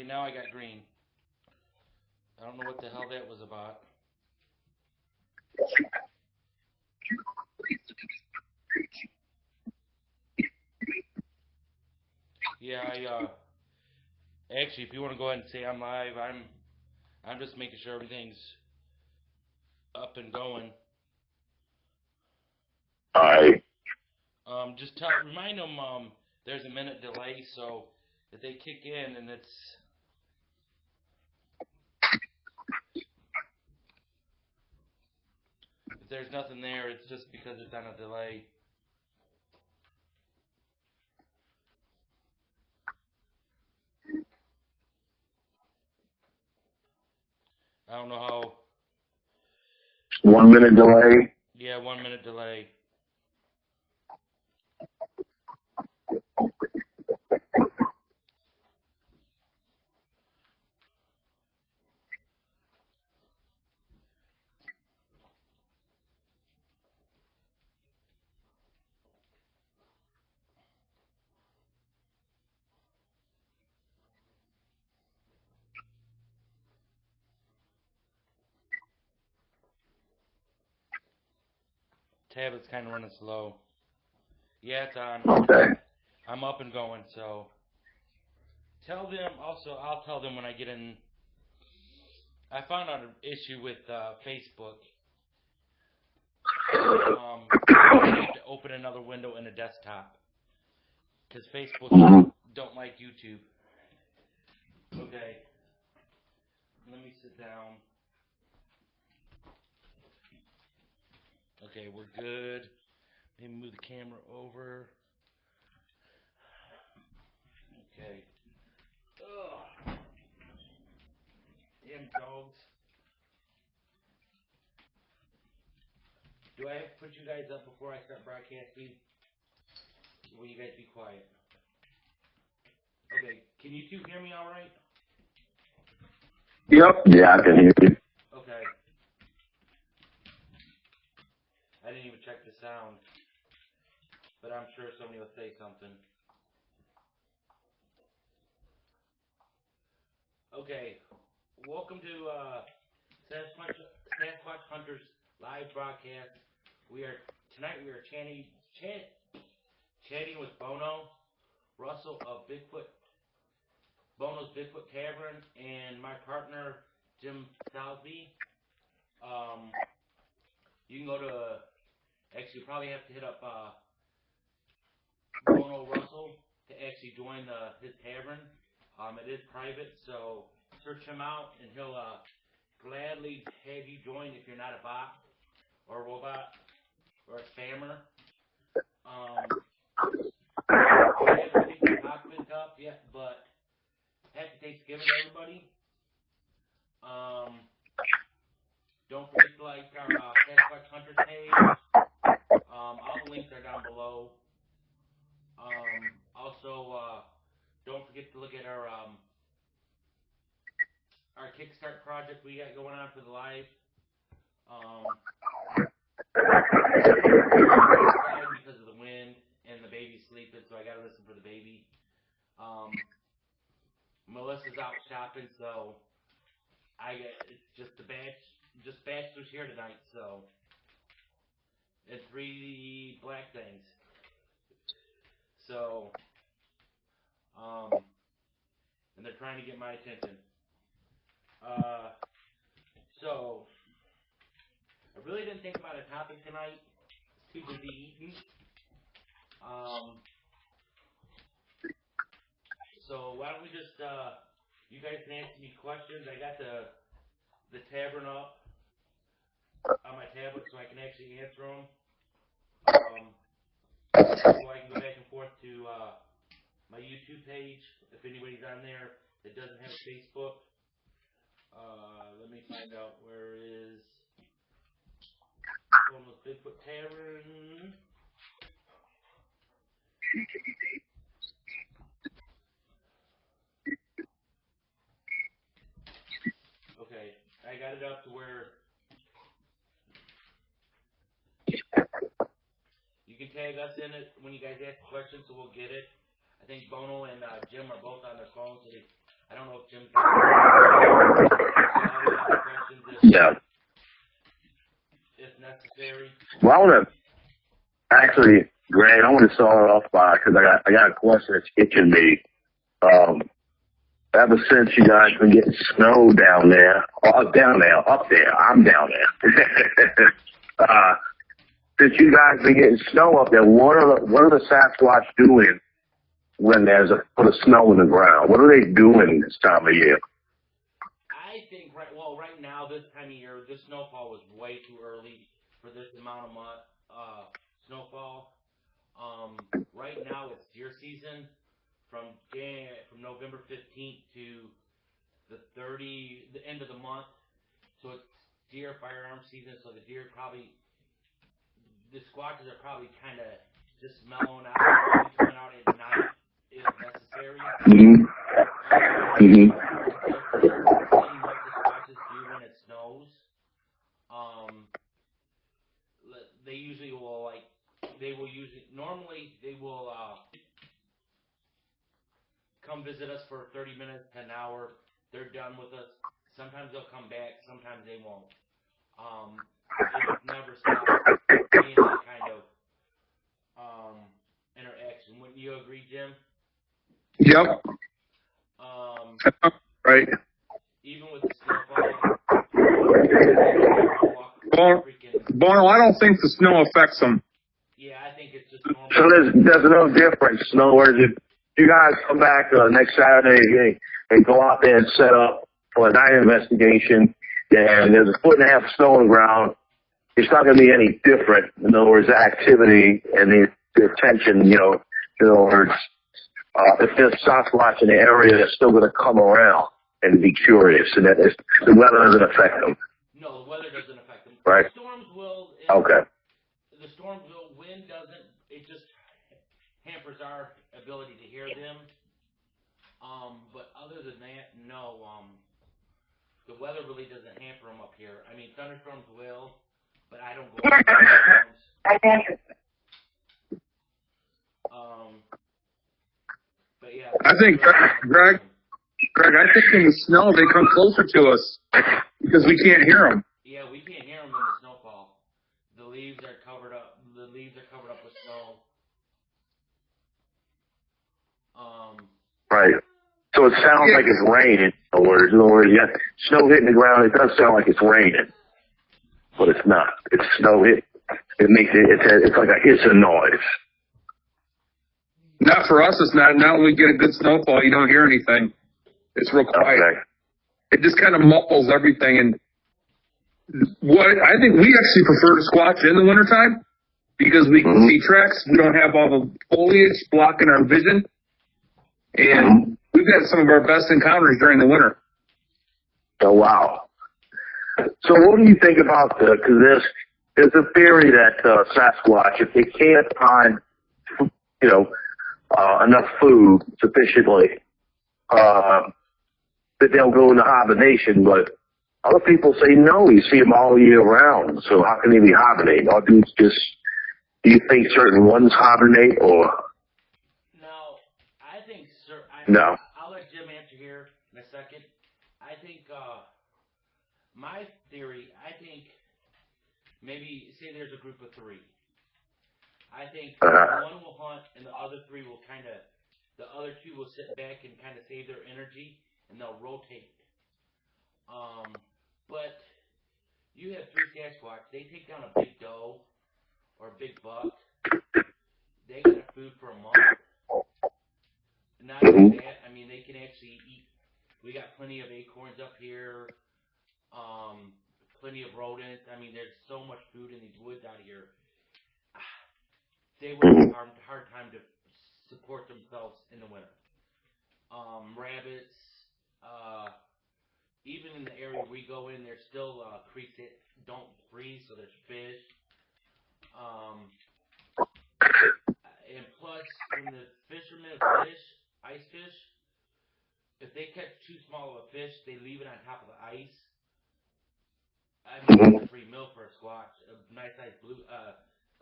Okay, now I got green. I don't know what the hell that was about. Yeah, actually, if you want to go ahead and say I'm live, I'm just making sure everything's up and going. Alright. Just remind them there's a minute delay, so if they kick in and if there's nothing there, it's just because it's on a delay. I don't know how. 1 minute delay. Yeah, 1 minute delay. Tablet's kind of running slow. Yeah, it's on. Okay. I'm up and going, so tell them also. I'll tell them when I get in. I found out an issue with Facebook. You have to open another window in a desktop because Facebook don't like YouTube. Okay, let me sit down. Okay, we're good. Maybe move the camera over. Okay. Ugh. Damn dogs. Do I have to put you guys up before I start broadcasting? Or will you guys be quiet? Okay, can you two hear me all right? Yep. Yeah, I can hear you. Okay. I didn't even check the sound, but I'm sure somebody will say something. Okay, welcome to Sasquatch Hunters live broadcast. Tonight we are chatting with Bono, Russell of Bono's Bigfoot Tavern, and my partner Jim Southby. You can go to. Actually, you probably have to hit up Bono Russell to actually join his tavern. It is private, so search him out, and he'll gladly have you join if you're not a bot or a robot or a spammer. I haven't picked the topic up yet, but happy Thanksgiving to everybody. Don't forget to like our Sasquatch Hunters page. All the links are down below. Also, don't forget to look at our kickstart project we got going on for the live. Because of the wind and the baby's sleeping, so I gotta listen for the baby. Melissa's out shopping, so it's just bachelors here tonight, so and 3 black things. So, and they're trying to get my attention. So, I really didn't think about a topic tonight. Too busy eating. So why don't we just, you guys can answer me questions. I got the tavern up on my tablet so I can actually answer them. So I can go back and forth to my YouTube page if anybody's on there that doesn't have a Facebook. Let me find out where is one with Bigfoot Tavern. Okay, I got it up to where you can tag us in it when you guys ask questions, so we'll get it. I think Bono and Jim are both on their phones, so they I don't know if Jim's got questions if necessary. Well, I want to actually, Greg, I want to start off by, because I got a question that's itching me. Ever since you guys been getting snow down there, or up there, I'm down there. Since you guys been getting snow up there, what are the Sasquatch doing when there's a foot of snow in the ground? What are they doing this time of year? I think right now, this time of year, this snowfall was way too early for this amount of snowfall. Right now it's deer season from November 15th to the end of the month. So it's deer firearm season. So the squatches are probably kind of just mellowing out, coming out at night if necessary. What the squatches do when it snows, they usually will come visit us for 30 minutes to an hour. They're done with us. Sometimes they'll come back. Sometimes they won't. It never stops being that kind of interaction. Wouldn't you agree, Jim? Yep. Right. Even with the snowfall. Bono, I don't think the snow affects them. Yeah, I think it's just normal. So there's no difference. In other words, if you guys come back next Saturday and go out there and set up for a night investigation, and there's a foot and a half of snow on the ground, it's not going to be any different. In other words, the activity and the attention, in other words, if there's Sasquatch in the area, they're still going to come around and be curious, and that the weather doesn't affect them. No, the weather doesn't affect them. Right. The storms will. Okay. The storms will. Wind doesn't. It just hampers our ability to hear them. But other than that, no. The weather really doesn't hamper them up here. I mean, thunderstorms will, but I don't go over thunderstorms. But yeah. I think, Greg, I think in the snow they come closer to us because we can't hear them. Yeah, we can't hear them in the snowfall. The leaves are covered up. The leaves are covered up with snow. Right. So it sounds like it's raining. In other words, yeah, snow hitting the ground. It does sound like it's raining, but it's not. It's snow hit. It makes it's like a hissing noise. Not for us. It's not. Not when we get a good snowfall, you don't hear anything. It's real quiet. Okay. It just kind of muffles everything. And what I think we actually prefer to squatch in the wintertime because we can see tracks. We don't have all the foliage blocking our vision. And we've had some of our best encounters during the winter. Oh, wow. So what do you think about because there's a theory that Sasquatch, if they can't find, enough food sufficiently, that they'll go into hibernation, but other people say no, you see them all year round, so how can they be hibernating? Or do you think certain ones hibernate, or? No, I think, sir. No. I'll let Jim answer here in a second. I think, my theory, maybe say there's a group of 3. I think one will hunt and the other 2 will sit back and kind of save their energy and they'll rotate. But you have 3 Sasquatch, they take down a big doe or a big buck, they got food for a month. Not only that, I mean, they can actually eat. We got plenty of acorns up here, plenty of rodents. I mean, there's so much food in these woods out here. They would have a hard time to support themselves in the winter. Rabbits, even in the area we go in, there's still creeks that don't freeze, so there's fish. And plus, when the fishermen fish, ice fish, if they catch too small of a fish, they leave it on top of the ice. I mean, it's a free meal for a squatch. A nice sized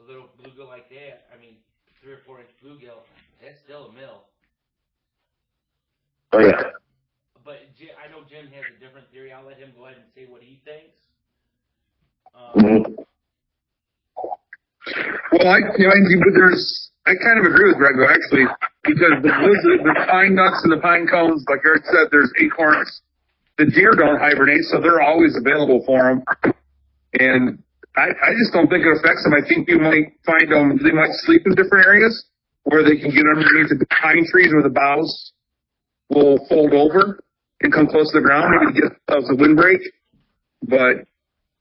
a little bluegill like that. I mean, 3 or 4 inch bluegill. That's still a meal. Oh yeah. Jim has a different theory. I'll let him go ahead and say what he thinks. Mhm. Well, I kind of agree with Grego actually, because the pine nuts and the pine cones, like Eric said, there's acorns. The deer don't hibernate, so they're always available for them. And I just don't think it affects them. I think you might find them, they might sleep in different areas where they can get underneath the pine trees where the boughs will fold over and come close to the ground, maybe to get themselves a windbreak. But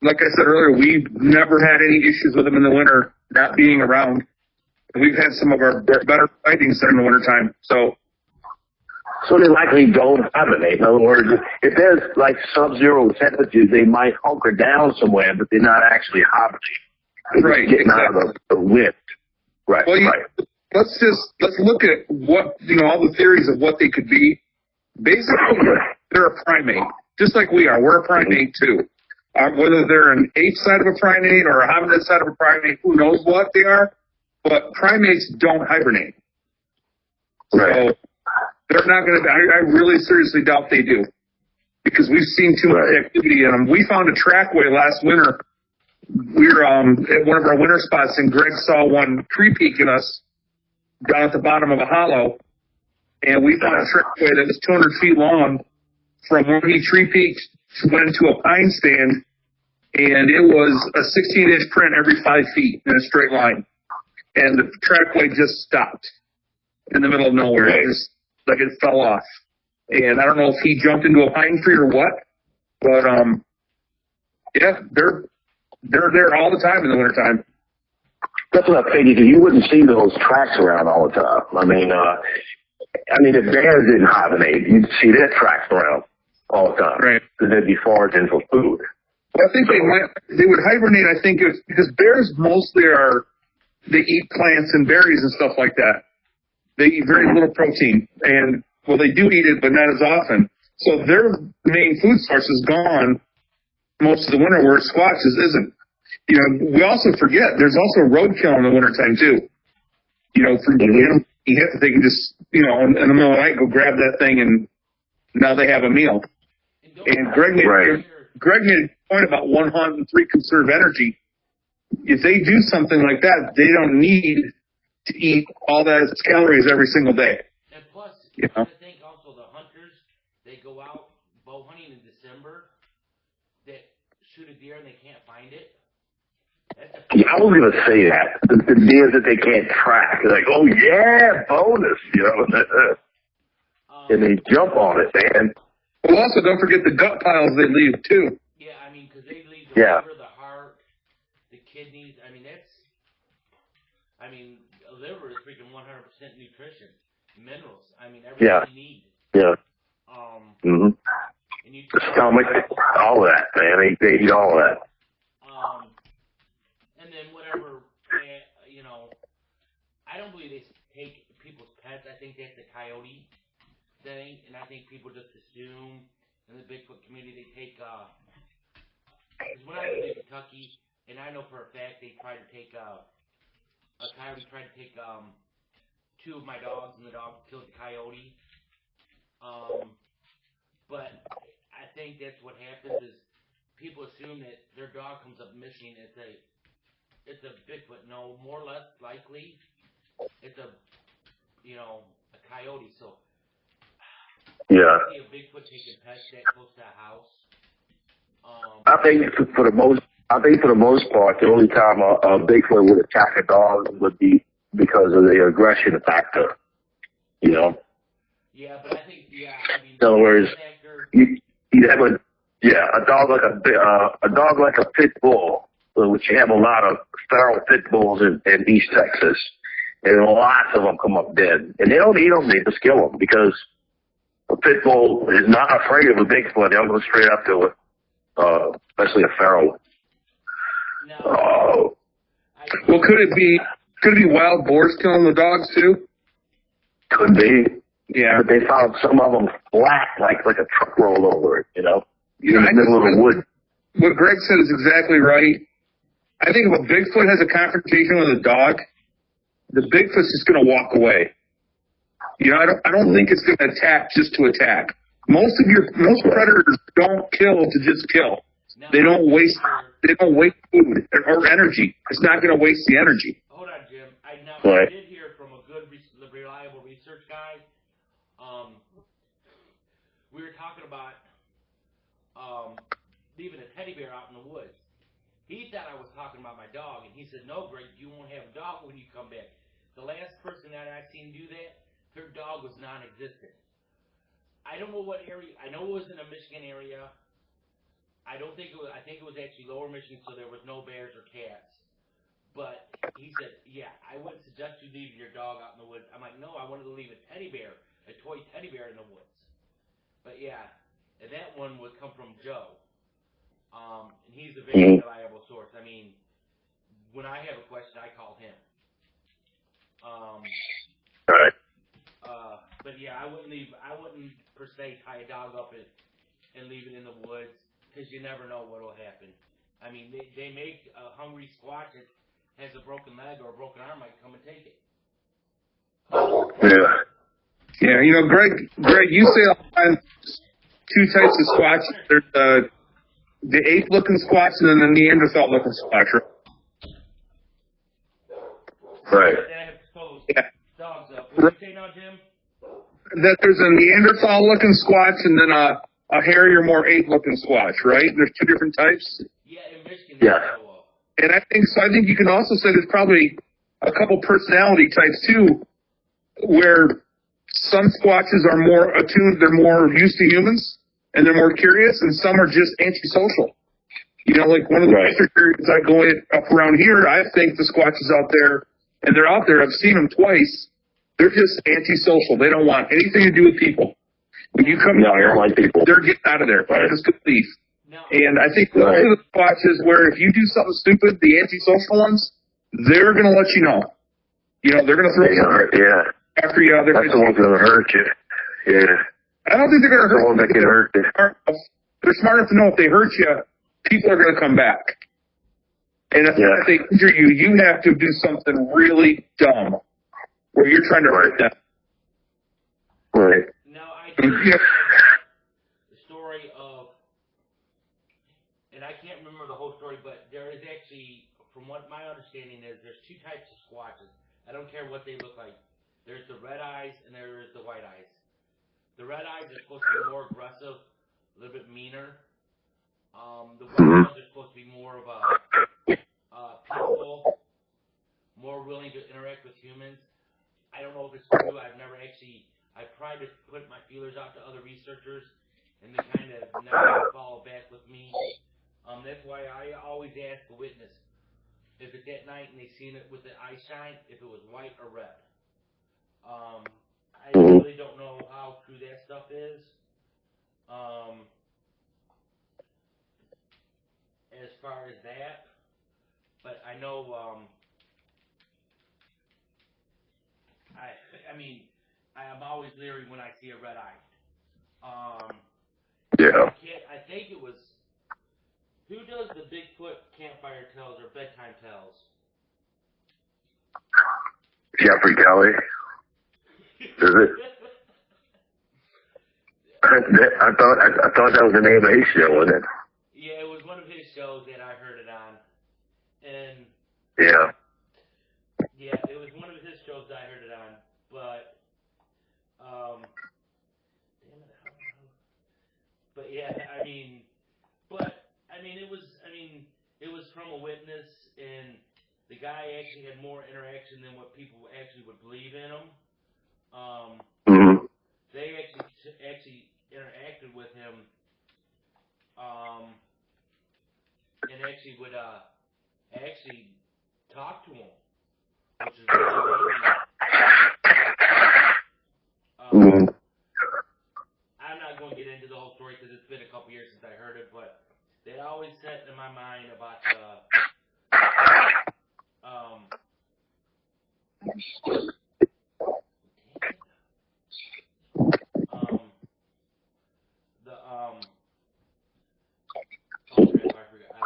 like I said earlier, we've never had any issues with them in the winter not being around. We've had some of our better sightings during the wintertime. So they likely don't hibernate. In other words, if there's like sub-zero temperatures, they might hunker down somewhere, but they're not actually hibernating. They're right, just getting exactly. out of the wind. Right, Well, right. let's look at what, all the theories of what they could be. Basically, they're a primate, just like we are. We're a primate too. Whether they're an ape side of a primate or a hominid side of a primate, who knows what they are, but primates don't hibernate. Right. So they're not going to, I really seriously doubt they do, because we've seen too much activity in them. We found a trackway last winter. We were at one of our winter spots, and Greg saw one tree peeking us down at the bottom of a hollow, and we found a trackway that was 200 feet long from where he tree peaked, went into a pine stand, and it was a 16-inch print every 5 feet in a straight line. And the trackway just stopped in the middle of nowhere. It just, like, it fell off. And I don't know if he jumped into a pine tree or what, but yeah, they're there all the time in the wintertime. That's what I figured. You wouldn't see those tracks around all the time. I mean, if bears didn't hibernate, you'd see their tracks around all the time. Right. Because they'd be foraging for food. Well, I think they would hibernate. I think it's because bears mostly they eat plants and berries and stuff like that. They eat very little protein, and well, they do eat it, but not as often. So their main food source is gone most of the winter, where squatches isn't. We also forget there's also roadkill in the wintertime too. For animals, they can just, in the middle of the night, go grab that thing, and now they have a meal. And Greg made a point about one hunt and three conserve energy. If they do something like that, they don't need to eat all that calories every single day. And plus, I think also the hunters, they go out bow hunting in December, that shoot a deer and they can't find it. I was going to say that. The deers that they can't track. They're like, oh, yeah, bonus, and they jump on it, man. Well, also, don't forget the gut piles they leave, too. Yeah, because they leave the liver, the heart, the kidneys. A liver is freaking 100% nutrition, minerals. Everything you need. Yeah. And you stomach, all of that, man. They eat all of that. And then whatever, I don't believe they take people's pets. I think that's the coyote thing, and I think people just assume in the Bigfoot community they take, because when I lived in Kentucky, and I know for a fact they tried to take, a coyote tried to take, two of my dogs, and the dog killed the coyote. But I think that's what happens is people assume that their dog comes up missing. It's a Bigfoot. No, more or less likely, it's a coyote. So, yeah. I see a Bigfoot taking pets that close to a house. I think for the most part, the only time a Bigfoot would attack a dog would be because of the aggression factor. Yeah, but I think in other words, you have a dog like a pit bull, which you have a lot of feral pit bulls in East Texas, and lots of them come up dead, and they don't eat them; they just kill them because a pit bull is not afraid of a Bigfoot. They'll go straight up to it, especially a feral. No. Well, could it be wild boars killing the dogs too? Could be. Yeah. But they found some of them flat, like a truck rolled over it, in the middle of the woods. What Greg said is exactly right. I think if a Bigfoot has a confrontation with a dog, the Bigfoot's just going to walk away. I don't think it's going to attack just to attack. most predators don't kill to just kill. Now, They don't waste food or energy. It's not going to waste the energy. hold on, Jim. I Right. did hear from a good, reliable research guy. We were talking about leaving a teddy bear out in the woods. He thought I was talking about my dog, and he said, "No, Greg, you won't have a dog when you come back." The last person that I seen do that, her dog was non-existent. I don't know what area. I know it was in a Michigan area. I don't think it was. I think it was actually Lower Michigan, so there was no bears or cats. But he said, "Yeah, I wouldn't suggest you leaving your dog out in the woods." I'm like, "No, I wanted to leave a teddy bear, a toy teddy bear in the woods." But yeah, and that one would come from Joe. And he's a very reliable source. I mean, when I have a question, I call him. Right. But yeah, I wouldn't per se tie a dog up and leave it in the woods, because you never know what will happen. I mean, they make a hungry squatch that has a broken leg or a broken arm might come and take it. Yeah. Yeah, you know, Greg, you say all the time, two types of squatch. There's the ape-looking squatch and then the Neanderthal-looking squatch. Right. Then I have to close Yeah. dogs up. What do you say now, Jim? That there's a Neanderthal-looking squatch and then a hairier, more ape-looking squatch, right? There's two different types. Yeah, in Michigan. Yeah. And I think you can also say there's probably a couple personality types too, where some squatches are more attuned, they're more used to humans, and they're more curious, and some are just antisocial. You know, like one of the research areas I go in up around here, I think the squatches out there, and they're out there, I've seen them twice, they're just antisocial. They don't want anything to do with people. When you come No, I don't like people. they're getting out of there. They're just going to leave. No. And I think those are the squatches where if you do something stupid, the antisocial ones, they're going to let you know. You know, they're going to throw Yeah. after you. That's the one's going to hurt you. Yeah. I don't think they're going to The hurt one that can hurt you. They're smart enough to know if they hurt you, people are going to come back. And if they injure you, you have to do something really dumb where you're trying to hurt them. Right. Now, I do have the story of, and I can't remember the whole story, but there is actually, from what my understanding is, there's two types of squatches. I don't care what they look like. There's the red eyes and there is the white eyes. The red eyes are supposed to be more aggressive, a little bit meaner. The white ones are supposed to be more of a peaceful, more willing to interact with humans. I don't know if it's true. I've tried to put my feelers out to other researchers, and they kind of never follow back with me. That's why I always ask the witness if it's at night and they seen it with the eye shine, if it was white or red. I really don't know how true that stuff is. As far as that, but I know, I'm always leery when I see a red eye. Yeah. I think it was, who does the Bigfoot campfire tales or bedtime tales? Jeffrey Kelly. Is it? I thought that was the name of his show, wasn't it? Yeah, it was one of his shows that I heard it on. And yeah, it was one of his shows that I heard it on. But it was from a witness, and the guy actually had more interaction than what people actually would believe in him. They actually interacted with him, and actually would actually talk to him, which is really amazing. I'm not going to get into the whole story because it's been a couple years since I heard it, but they always set in my mind about I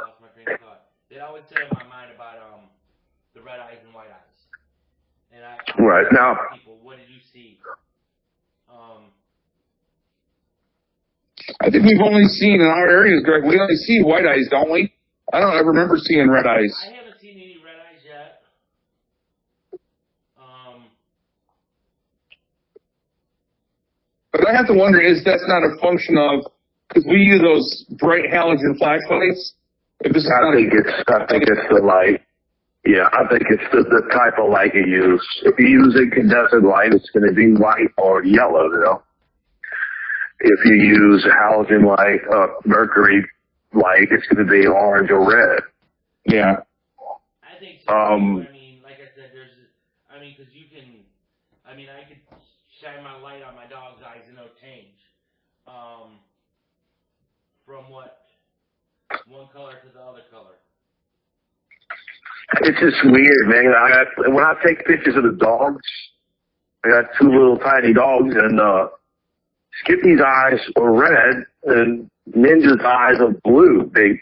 lost my train of thought. They always set in my mind about the red eyes and white eyes. And I right now, people, what did you see? I think we've only seen in our areas, Greg, we only see white eyes, don't we? I don't ever remember seeing red eyes. I haven't seen any red eyes yet. But I have to wonder, is that's not a function of, because we use those bright halogen flashlights? If this is I think it's the light. Yeah, I think it's the type of light you use. If you use incandescent light, it's going to be white or yellow, you know. If you use halogen light, mercury light, it's going to be orange or red. Yeah. I think so. I mean, like I said, because you can, I could shine my light on my dog's eyes and it'll change. From what? One color to the other color. It's just weird, man. When I take pictures of the dogs, I got two little tiny dogs, and Skippy's eyes are red, and Ninja's eyes are blue. They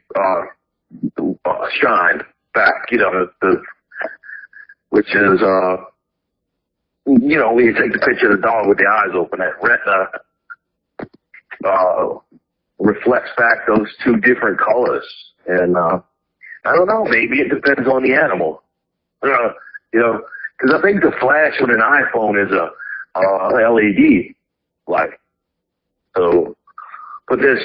shine back, you know, which is, you know, when you take the picture of the dog with the eyes open, that retina reflects back those two different colors. And I don't know, maybe it depends on the animal. You know, because I think the flash on an iPhone is a LED light. So, but this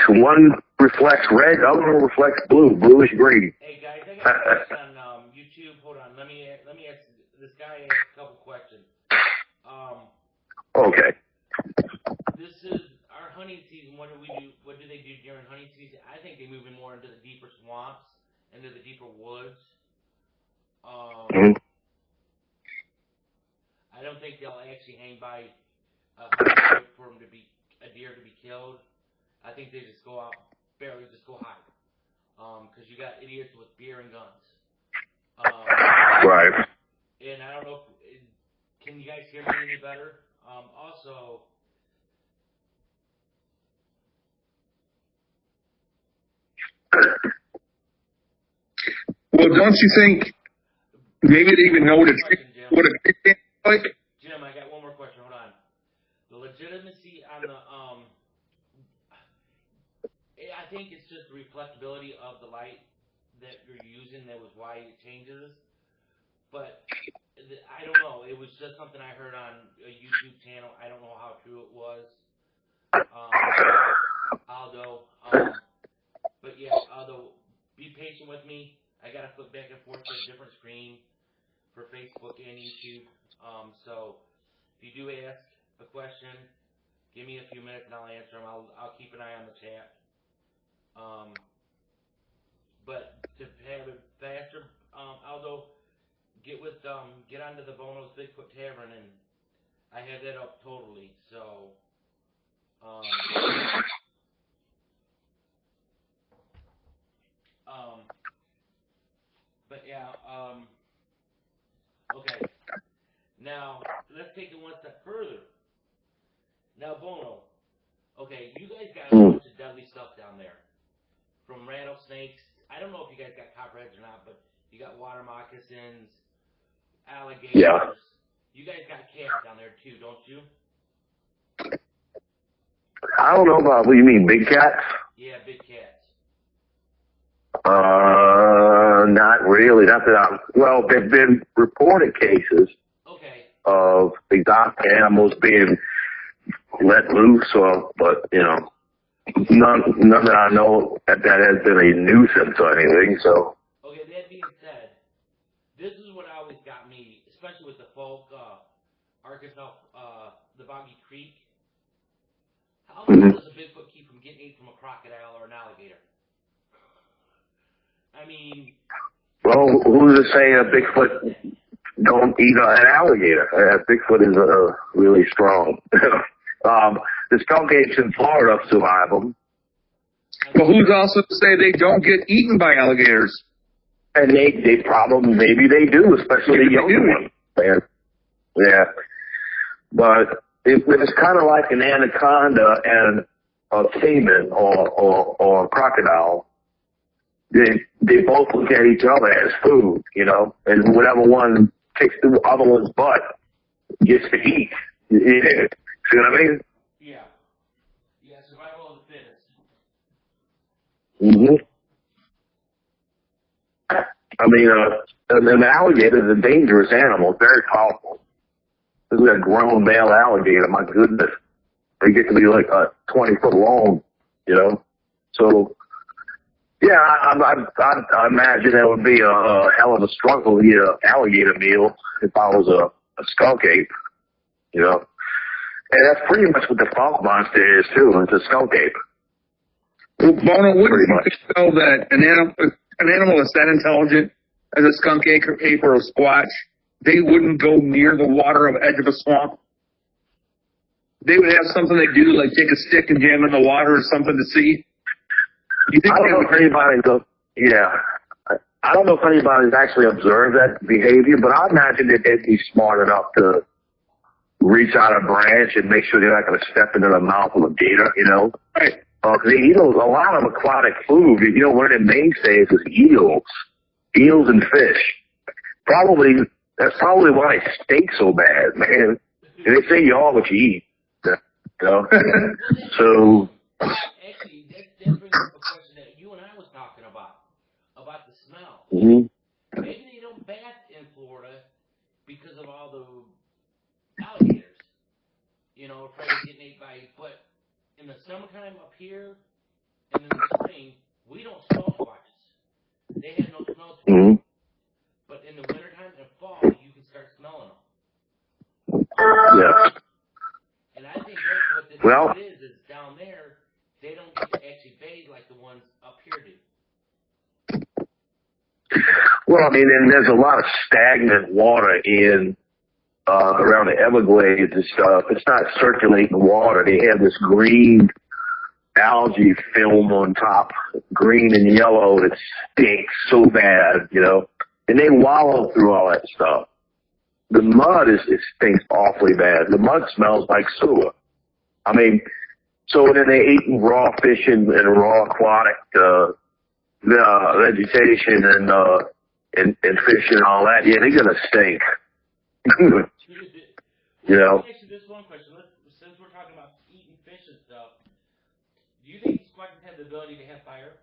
one reflects red, the other one reflects blue, bluish green. Hey guys, I got a question on YouTube. Hold on, let me ask this guy a couple questions. Okay. This is our hunting season. What do we do? What do they do during hunting season? I think they move in more into the deeper swamps, into the deeper woods. I don't think they'll actually hang by for them to be a deer to be killed. I think they just go out, barely just go hide. Because you got idiots with beer and guns. Right. And I don't know if, can you guys hear me any better? Also, well, don't you think maybe they even know what a trick like? Jim, I got one more question. Hold on. The legitimacy on the I think it's just the reflectability of the light that you're using that was why it changes. But I don't know. It was just something I heard on a YouTube channel. I don't know how true it was. Aldo. But yeah, Aldo, be patient with me. I gotta flip back and forth to a different screen for Facebook and YouTube. So if you do ask a question, give me a few minutes and I'll answer them. I'll keep an eye on the chat. But to have it faster, Aldo, get onto the Bono's Bigfoot Tavern, and I have that up totally. So, but yeah, okay. Now let's take it one step further. Now, Bono, okay, you guys got a bunch of deadly stuff down there, from rattlesnakes. I don't know if you guys got copperheads or not, but you got water moccasins, alligators. Yeah. You guys got cats down there too, don't you? I don't know about, what do you mean, big cats? Yeah, big cats. Not really. Not that well, there've been reported cases of exotic animals being let loose, but, you know, none that I know that has been a nuisance or anything, so. Okay, that being said, this is what always got me, especially with the folk, Arkansas, the Boggy Creek. How long does a Bigfoot keep from getting ate from a crocodile or an alligator? I mean... Well, who's to say a Bigfoot don't eat an alligator? Bigfoot is really strong. The skunk apes in Florida survive them. But who's also to say they don't get eaten by alligators? And they probably, maybe they do, especially the young ones. Yeah. But it's kind of like an anaconda and a caiman or a crocodile. They both look at each other as food, you know, and whatever one kicks the other one's butt gets to eat. Yeah. See what I mean? Yeah. Yeah, Survival of the fittest. Mm-hmm. I mean, an alligator is a dangerous animal, very powerful. This is a grown male alligator. My goodness, they get to be like 20 foot long, you know. So, yeah, I imagine that would be a hell of a struggle to get an alligator meal if I was a skunk ape, you know. And that's pretty much what the funk monster is too. It's a skunk ape. Well, Bono, wouldn't Pretty you much. know that an animal that's that intelligent as a skunk ape or a squatch, they wouldn't go near the water of edge of a swamp? They would have something they do, like take a stick and jam in the water or something to see. You think I don't know if anybody does. Yeah. I don't know if anybody's actually observed that behavior, but I imagine that they'd be smart enough to reach out a branch and make sure they're not going to step into the mouth of a gator, you know? Right. Because they eat a lot of aquatic food. You know, one of their mainstays is eels and fish. That's probably why they stink so bad, man. And they say you are what you eat, you know? So, Actually, that brings up a question that you and I was talking about the smell. mhm. Maybe they don't bath in Florida because of all the alligators. You know, afraid of getting ate by. But in the summertime up here, and in the spring, we don't smell squatches. They have no smell to them. Mhm. But in the wintertime and fall, you can start smelling them. Yeah. And I think that's what this Well- is down there, they don't get to actually bathe like the ones up here do. Well, I mean, and there's a lot of stagnant water in around the Everglades and stuff. It's not circulating water. They have this green algae film on top, green and yellow, that stinks so bad, you know. And they wallow through all that stuff. The mud it stinks awfully bad. The mud smells like sewer. I mean, so then they eat raw fish and raw aquatic vegetation and fish and all that. Yeah, they're gonna stink. You know. Let me ask you this one question. Since we're talking about eating fish and stuff, do you think squatches have the ability to have fire?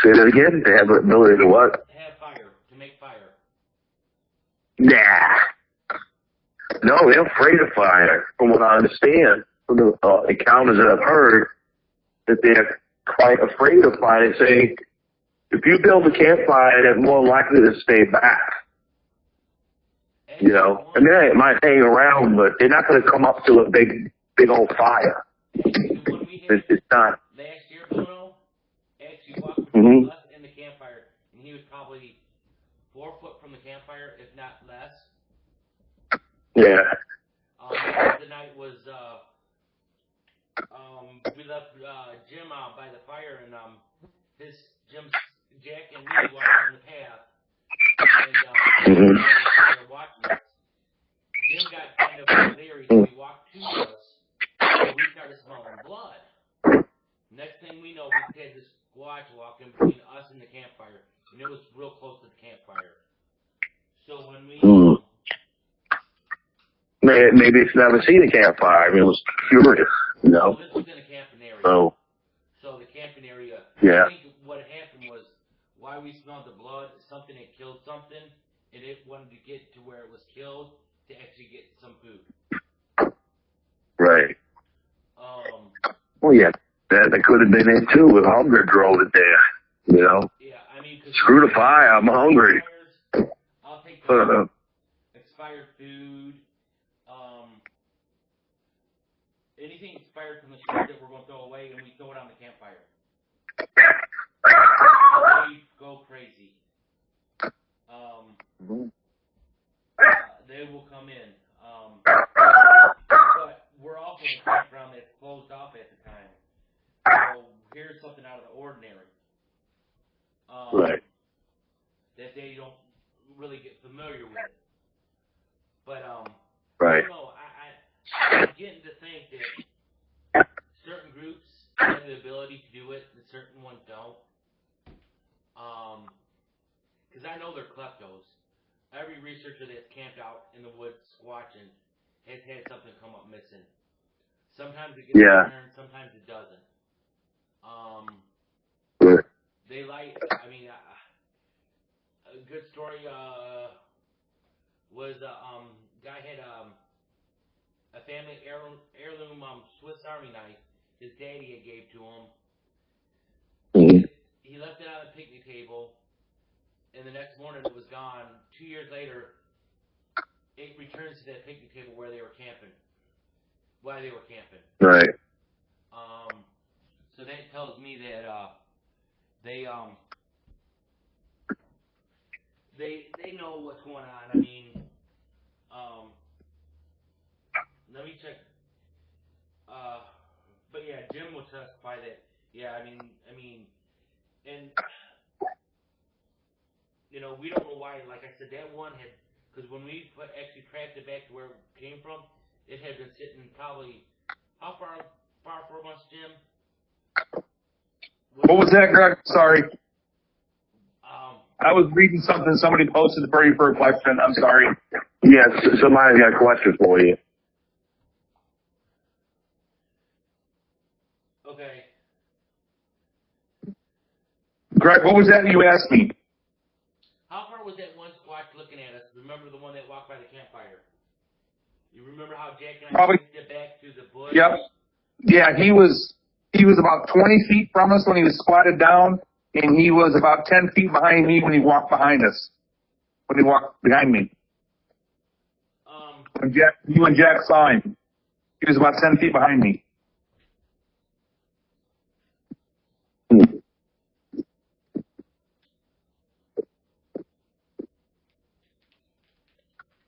Say that again. They have the ability to what? To have fire, to make fire. Nah. No, they're afraid of fire, from what I understand. From the encounters that I've heard, that they're quite afraid of fire. They say, if you build a campfire, they're more likely to stay back. You know, and they might hang around, but they're not going to come up to a big old fire. The one we had It's not. last year, Bono, actually walked Mhm. between us and the campfire, and he was probably 4 foot from the campfire, if not less. Yeah. The night was, we left Jim out by the fire, and Jim's Jack and me walked on the path, and Mhm. they were watching us. Jim got kind of leery, so he walked to us, and we started smelling blood. Next thing we know, we had this squatch walking between us and the campfire, and it was real close to the campfire. So when we Maybe it's never seen a campfire. I mean, it was curious, you know. so this was in a camping area. So, So the camping area, yeah. I think what happened was why we smelled the blood, something had killed something, and it wanted to get to where it was killed to actually get some food. Right. Well, yeah, that could have been it too if hunger drove it there, you know. Yeah, I mean, cause Screw the fire, I'm hungry. I'll take the expired food, anything expired from the street that we're going to throw away, and we throw it on the campfire. They go crazy. They will come in. But we're also in a campground that's closed off at the time. So here's something out of the ordinary. Right. That they don't really get familiar with. But Right. I don't know. I'm getting to think that certain groups have the ability to do it, and certain ones don't. Because I know they're kleptos. Every researcher that's camped out in the woods squatching has had something come up missing. Sometimes it gets returned, sometimes it doesn't. They like, I mean, a good story was guy had a family heirloom Swiss Army knife his daddy had gave to him. He left it on the picnic table, and the next morning it was gone. 2 years later, it returns to that picnic table where they were camping. While they were camping. Right. So that tells me that they know what's going on. I mean, let me check. But yeah, Jim will testify that. Yeah, I mean, and you know, we don't know why. Like I said, that one had, because when we actually tracked it back to where it came from, it had been sitting probably how far from us, Jim? What was that, Greg? Sorry. I was reading something somebody posted for you for a question. I'm sorry. Yes, somebody's got a question for you. Okay. Greg, what was that you asked me? How far was that one squatch looking at us? Remember the one that walked by the campfire? You remember how Jack and I Probably. it back to the bush? Yep. Yeah, he was about 20 feet from us when he was squatted down, and he was about 10 feet behind me when he walked behind us. When he walked behind me. When you and Jack saw him, he was about 10 feet behind me.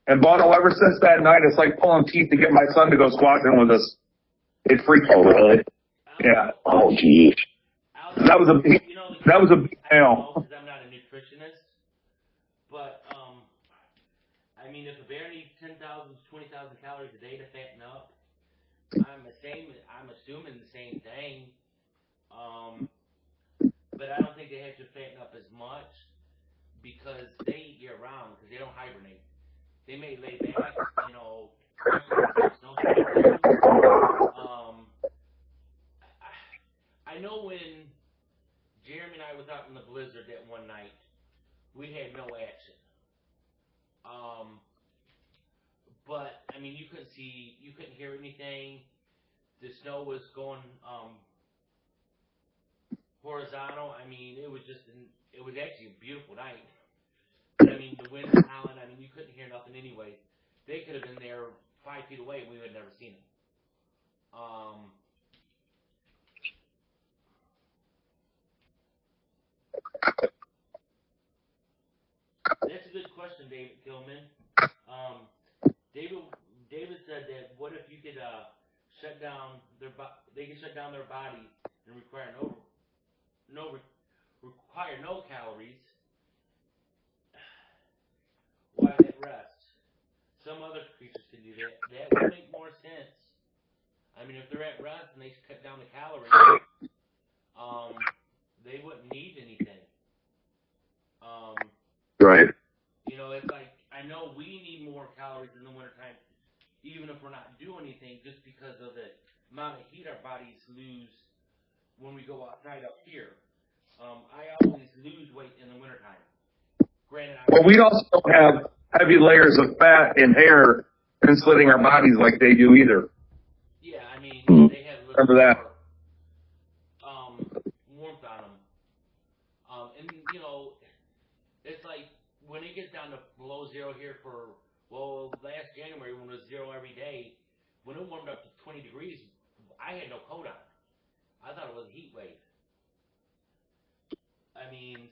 And Bono, ever since that night, it's like pulling teeth to get my son to go squatting with us. It freaked me out. Really? Yeah. Oh, geez. That was a big fail. Because I'm not a nutritionist, but I mean, if a bear needs 10,000 to 20,000 calories a day to fatten up, I'm assuming the same thing. But I don't think they have to fatten up as much because they eat year round because they don't hibernate. They may lay back, you know. I know when Jeremy and I was out in the blizzard that one night, we had no action. But I mean, you couldn't hear anything. The snow was going horizontal. I mean, it was actually a beautiful night. But I mean, the wind was howling. I mean, you couldn't hear nothing anyway. They could have been there 5 feet away, and we would have never seen them. That's a good question, David Tillman. David said that what if you could shut down they can shut down their body and require no calories while at rest. Some other creatures can do that. That would make more sense. I mean, if they're at rest and they cut down the calories, they wouldn't need anything. Right. You know, it's like, I know we need more calories in the wintertime, even if we're not doing anything, just because of the amount of heat our bodies lose when we go outside up here. I always lose weight in the wintertime. Granted, Well, we also don't have heavy layers of fat and hair insulating our bodies like they do either. Yeah, I mean, they have a little Remember that. warmth on them. And, you know, it's like when it gets down to below zero here last January when it was zero every day, when it warmed up to 20 degrees, I had no coat on. I thought it was a heat wave. I mean,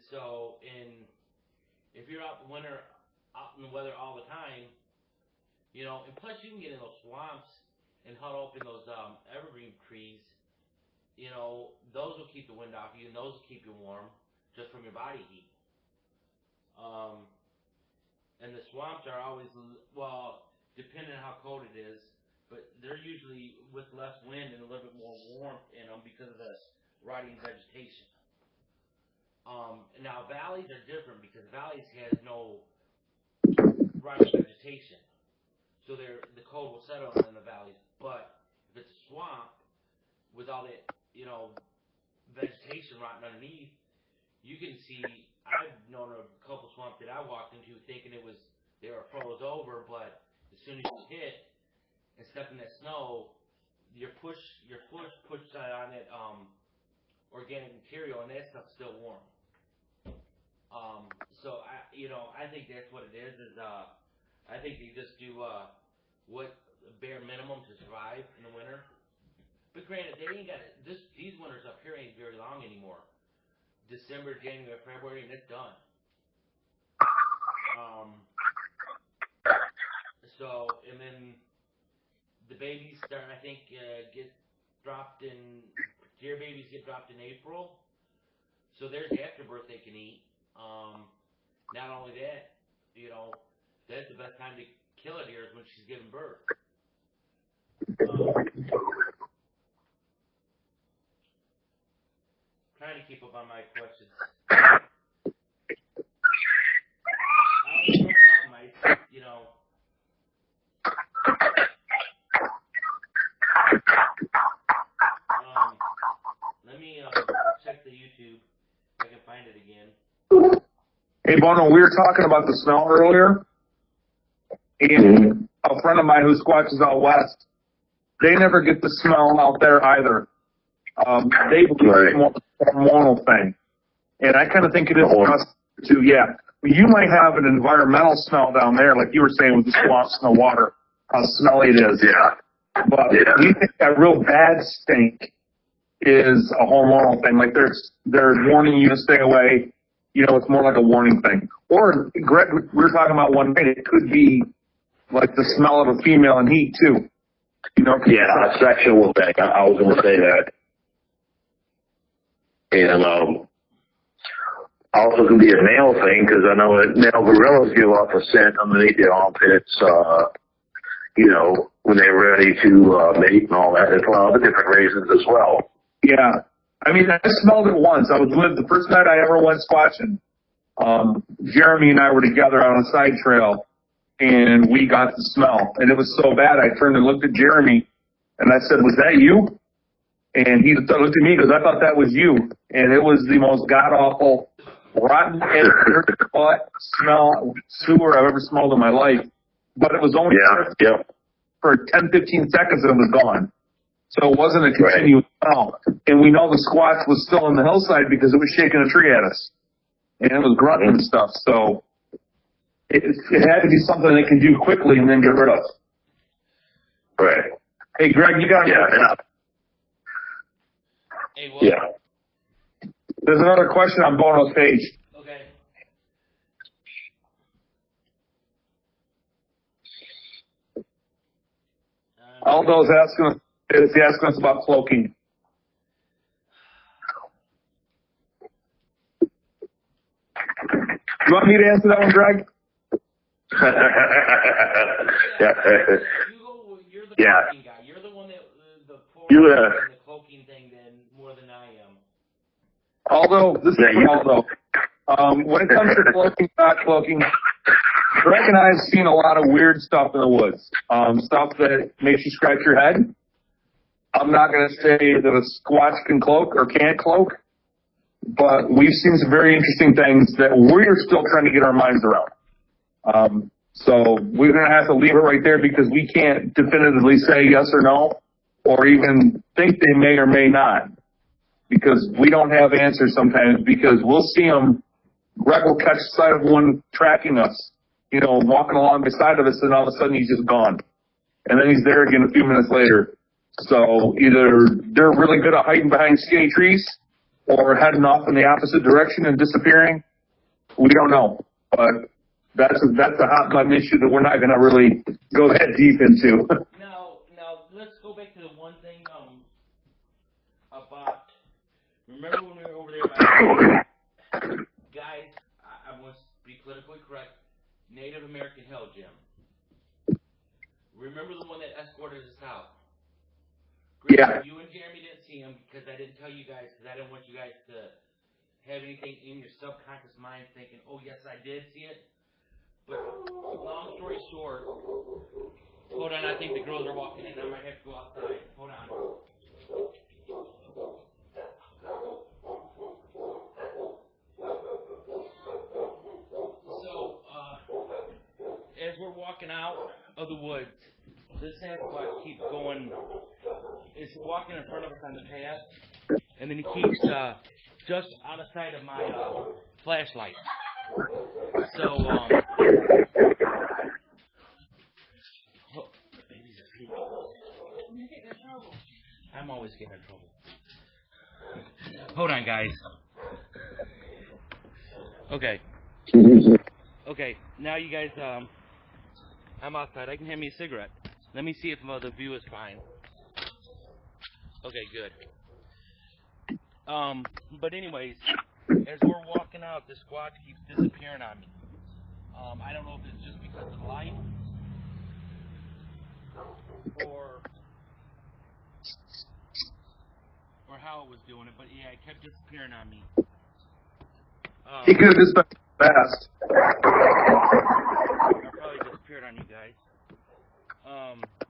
if you're out in the weather all the time, you know, and plus you can get in those swamps and huddle up in those evergreen trees, you know, those will keep the wind off you and those will keep you warm just from your body heat. And the swamps are always, well, depending on how cold it is, but they're usually with less wind and a little bit more warmth in them because of the rotting vegetation. Now valleys are different because valleys has no rotting vegetation, so the cold will settle in the valleys. But if it's a swamp, with all that, vegetation rotting underneath, you can see. I've known a couple swamps that I walked into thinking they were froze over, but as soon as you hit and step in that snow, your foot pushed on that organic material, and that stuff's still warm. So I think that's what it is. I think they just do what bare minimum to survive in the winter. But granted, they ain't got these winters up here ain't very long anymore. December, January, February, and it's done. And then the babies start, I think, get dropped in. Deer babies get dropped in April. So there's afterbirth they can eat. Not only that, that's the best time to kill a deer is when she's giving birth. Trying to keep up on my questions. Let me check the YouTube if I can find it again. Hey, Bono, we were talking about the smell earlier, and a friend of mine who squatches out west, they never get the smell out there either. They believe it's more a hormonal thing. And I kind of think it is for us too, yeah. You might have an environmental smell down there, like you were saying with the swamps and the water, how smelly it is. Yeah. But we think that real bad stink is a hormonal thing. Like they're warning you to stay away. It's more like a warning thing. Or, Greg, we were talking about one night, it could be like the smell of a female in heat too. Yeah, a sexual thing. I was going to say that. And also can be a male thing because I know that male gorillas give off a scent underneath their armpits, when they're ready to mate and all that. There's a lot of different reasons as well. Yeah. I mean, I smelled it once. I was with the first night I ever went squatching. Jeremy and I were together on a side trail, and we got the smell. And it was so bad, I turned and looked at Jeremy, and I said, "Was that you?" And he looked at me because I thought that was you. And it was the most god-awful, rotten, butt smell sewer I've ever smelled in my life. But it was only for 10, 15 seconds and it was gone. So it wasn't a continuous smell. And we know the squatch was still on the hillside because it was shaking a tree at us. And it was grunting and stuff. So it had to be something they can do quickly and then get rid of. Right. Hey, Greg, you got Hey, what? Yeah. There's another question on Bono's page. Okay. Aldo's asking us about cloaking. You want me to answer that one, Greg? You're the cloaking guy. You're the one that the cloaking thing than more than I am. Aldo, this is Aldo. When it comes to cloaking, not cloaking, Greg and I have seen a lot of weird stuff in the woods. Stuff that makes you scratch your head. I'm not going to say that a squatch can cloak or can't cloak, but we've seen some very interesting things that we're still trying to get our minds around. So we're going to have to leave it right there because we can't definitively say yes or no, or even think they may or may not, because we don't have answers sometimes, because we'll see them. Greg will catch sight of one tracking us, walking along beside of us, and all of a sudden he's just gone. And then he's there again a few minutes later. So either they're really good at hiding behind skinny trees or heading off in the opposite direction and disappearing. We don't know. But that's a hot button issue that we're not going to really go that deep into. Now, let's go back to the one thing about. Remember when we were over there by guys? I must be politically correct. Native American Hell Gym. Remember the one that escorted us out? Yeah. You and Jeremy didn't see him because I didn't tell you guys, because I didn't want you guys to have anything in your subconscious mind thinking, "Oh yes, I did see it." But long story short, hold on, I think the girls are walking in. I might have to go outside. Hold on. of the woods, this Sasquatch keeps going. Is walking in front of us on the path, and then he keeps just out of sight of my flashlight. So, oh, baby's asleep. I'm always getting in trouble. Hold on, guys. Okay. Okay, now you guys, I'm outside. I can hand me a cigarette. Let me see if the view is fine. Okay, good. But anyways, as we're walking out, the squatch keeps disappearing on me. I don't know if it's just because of the light, or how it was doing it, but yeah, it kept disappearing on me. He could have just been fast. I probably disappeared on you guys.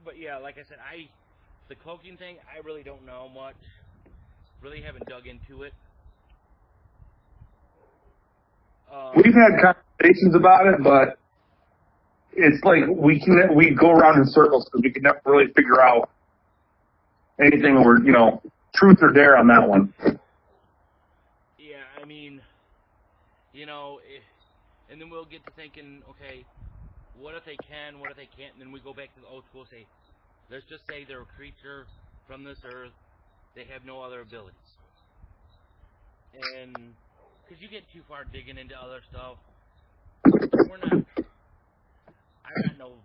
But yeah, like I said, the cloaking thing, I really don't know much. Really haven't dug into it. We've had conversations about it, but it's like we go around in circles because we can never really figure out anything or, truth or dare on that one. Yeah, I mean, and then we'll get to thinking, okay, what if they can, what if they can't, and then we go back to the old school, say, let's just say they're a creature from this earth, they have no other abilities. And, because you get too far digging into other stuff, I'm not no,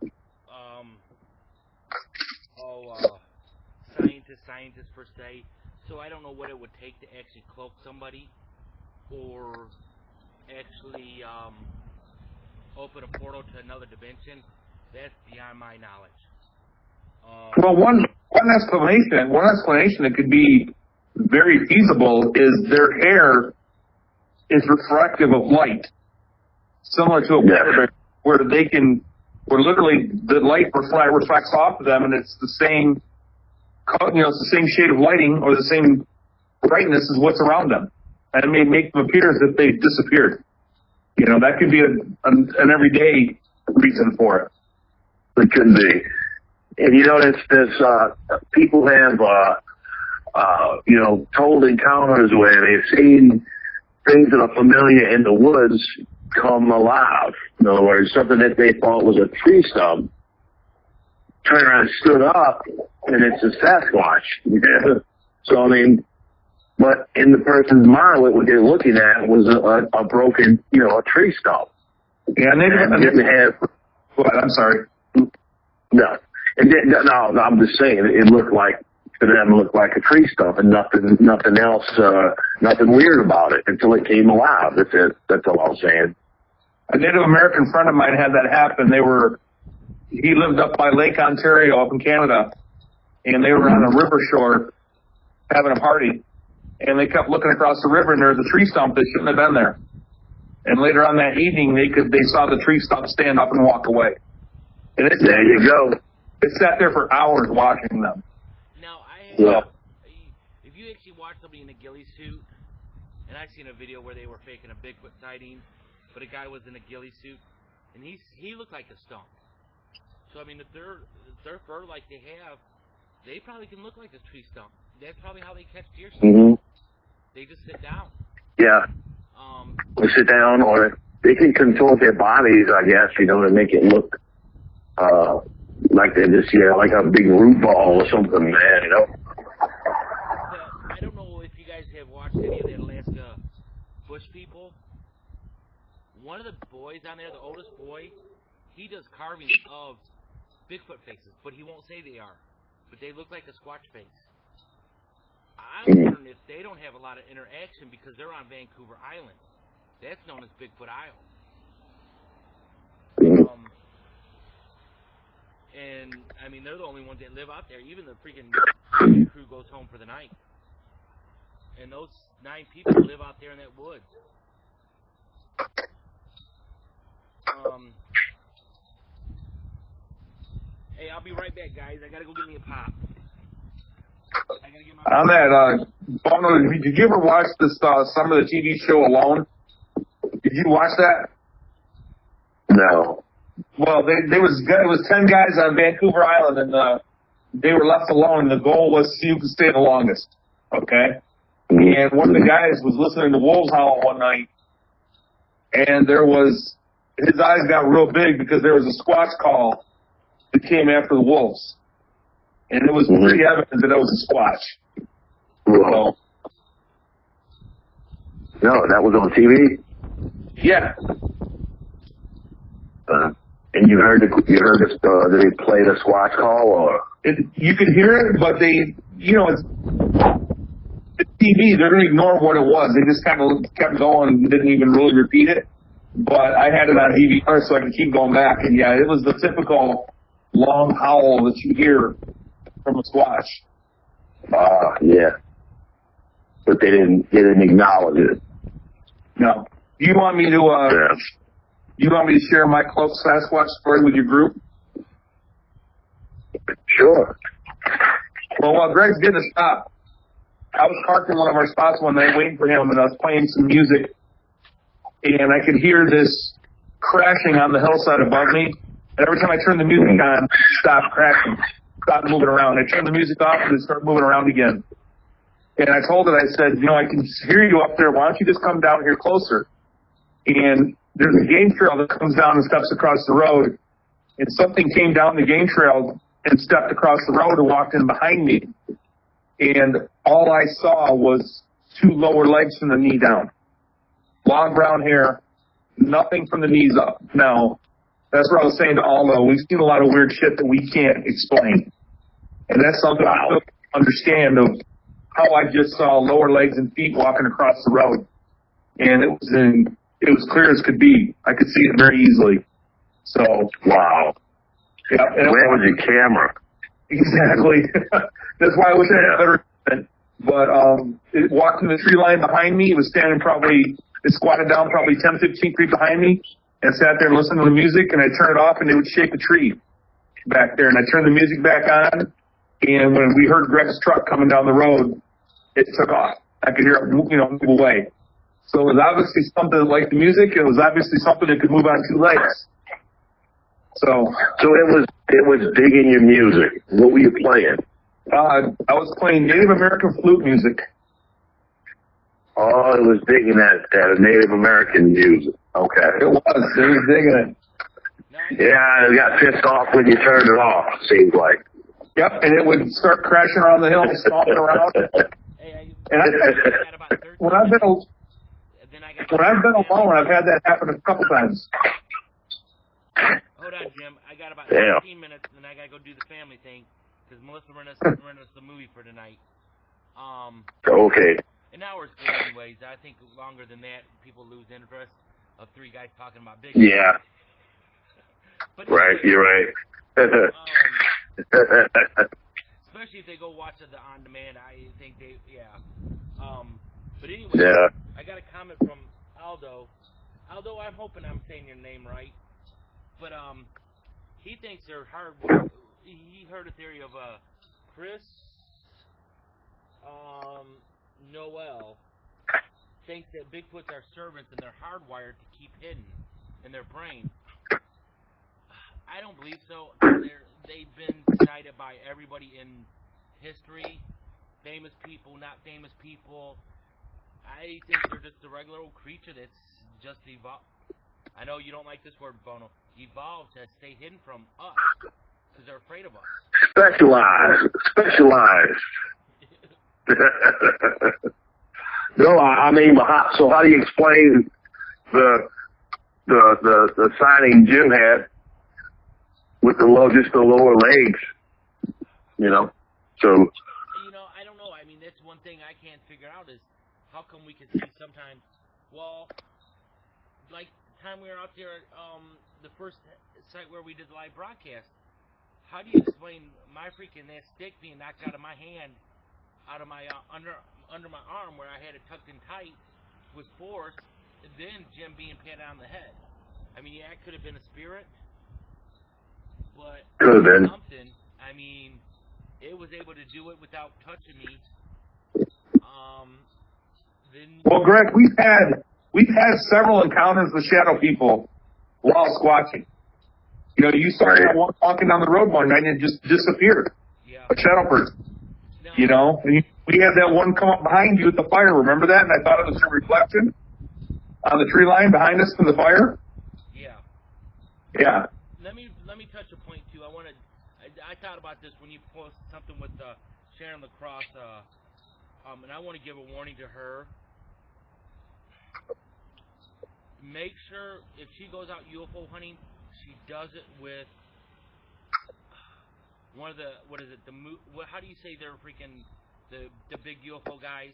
scientist per se, so I don't know what it would take to actually cloak somebody, or actually, open a portal to another dimension. That's beyond my knowledge. Well, one explanation that could be very feasible is their hair is refractive of light, similar to a predator, where literally the light reflects off of them, and it's the same, it's the same shade of lighting or the same brightness as what's around them, and it may make them appear as if they disappeared. That could be an everyday reason for it. It could be. And there's people have, told encounters where they've seen things that are familiar in the woods come alive. In other words, something that they thought was a tree stump turned around and stood up, and it's a Sasquatch. So, but in the person's mind, what they're looking at was a broken, a tree stump. Yeah, and they didn't have. What? I'm sorry. No. No, I'm just saying, it looked like, to them, looked like a tree stump, and nothing else, nothing weird about it until it came alive. That's it. That's all I'm saying. A Native American friend of mine had that happen. He lived up by Lake Ontario up in Canada, and they were on a river shore having a party, and they kept looking across the river, and there was a tree stump that shouldn't have been there. And later on that evening, they saw the tree stump stand up and walk away. And there you go. It sat there for hours watching them. Now, if you actually watch somebody in a ghillie suit, and I've seen a video where they were faking a Bigfoot sighting, but a guy was in a ghillie suit, and he looked like a stump. So, if their fur like they have, they probably can look like a tree stump. That's probably how they catch deer. They just sit down. Yeah. They sit down, or they can contort their bodies, I guess, to make it look like they're just, like a big root ball or something, man, I don't know if you guys have watched any of the Alaska bush people. One of the boys on there, the oldest boy, he does carvings of Bigfoot faces, but he won't say they are. But they look like a Squatch face. I'm wondering if they don't have a lot of interaction because they're on Vancouver Island. That's known as Bigfoot Isle. And, they're the only ones that live out there. Even the freaking crew goes home for the night. And those 9 people live out there in that woods. Hey, I'll be right back, guys. I gotta go get me a pop. On that, Bono, did you ever watch this Summer of the TV show Alone? Did you watch that? No. Well, it was 10 guys on Vancouver Island, and they were left alone. And the goal was to see who could stay the longest. Okay, and one of the guys was listening to wolves howl one night, and his eyes got real big because there was a Squatch call that came after the wolves, and it was pretty evident that it was a Squatch. Whoa. No, that was on TV. Yeah. And you heard did they play the Squatch call or? You could hear it, but it's TV. They're going to ignore what it was. They just kind of kept going and didn't even really repeat it. But I had it on DVR so I could keep going back. And yeah, it was the typical long howl that you hear from a Squatch. Yeah. But they didn't acknowledge it. No. Do you want me to share my close Sasquatch story with your group? Sure. Well, while Greg's getting a stop, I was parked in one of our spots one night waiting for him, and I was playing some music, and I could hear this crashing on the hillside above me. And every time I turned the music on, it stopped crashing, stopped moving around. I turned the music off, and it started moving around again. And I told it, I said, I can hear you up there. Why don't you just come down here closer? And there's a game trail that comes down and steps across the road. And something came down the game trail and stepped across the road and walked in behind me. And all I saw was two lower legs from the knee down. Long brown hair, nothing from the knees up. Now, that's what I was saying to Aldo. We've seen a lot of weird shit that we can't explain. And that's something I don't understand of how I just saw lower legs and feet walking across the road. And it was clear as could be. I could see it very easily. So, wow. Yeah. Where was your camera? Exactly. That's why I wish I had a better equipment. But it walked in the tree line behind me. It was standing it squatted down probably 10, 15 feet behind me and sat there and listened to the music. And I turned it off and it would shake the tree back there. And I turned the music back on. And when we heard Greg's truck coming down the road, it took off. I could hear it, move away. So it was obviously something like the music. It was obviously something that could move on two legs. So it was digging your music. What were you playing? I was playing Native American flute music. Oh, it was digging that Native American music. Okay. It was digging it. Yeah, it got pissed off when you turned it off, it seems like. Yep, and it would start crashing around the hill, stomping around. And when I've been alone, I've had that happen a couple times. Hold on, Jim. I got about 15 minutes, and I gotta go do the family thing because Melissa rented us the movie for tonight. Okay. An hour's good, anyways. I think longer than that, people lose interest of three guys talking about big. Yeah. But right. You're right. Especially if they go watch it on demand, I think but anyway, I got a comment from Aldo. Aldo, I'm hoping I'm saying your name right. But he thinks they're hard. He heard a theory of Chris Noel thinks that Bigfoots are servants and they're hardwired to keep hidden in their brain. I don't believe so. They've been cited by everybody in history, famous people, not famous people. I think they're just a regular old creature that's just evolved. I know you don't like this word, Bono. Evolved to stay hidden from us because they're afraid of us. Specialized. No, I mean, so how do you explain the signing Jim had with just the lower legs? So. I don't know. I mean, that's one thing I can't figure out is how come we can see sometimes. Well, like the time we were out there at the first site where we did the live broadcast. How do you explain my freaking that stick being knocked out of my hand, out of my under my arm where I had it tucked in tight with force, and then Jim being patted on the head? I mean, yeah, it could have been a spirit, but could have been something. I mean, it was able to do it without touching me. Well, Greg, we've had several encounters with shadow people while squatching, You know, you saw that one walking down the road one night and it just disappeared. Yeah. A shadow person. No. You know, and we had that one come up behind you at the fire. Remember that? And I thought it was a reflection on the tree line behind us from the fire. Yeah. Yeah. Let me touch a point too. I thought about this when you posted something with Sharon Lacrosse, and I want to give a warning to her. Make sure if she goes out UFO hunting, she does it with one of the how do you say they're freaking the big UFO guys?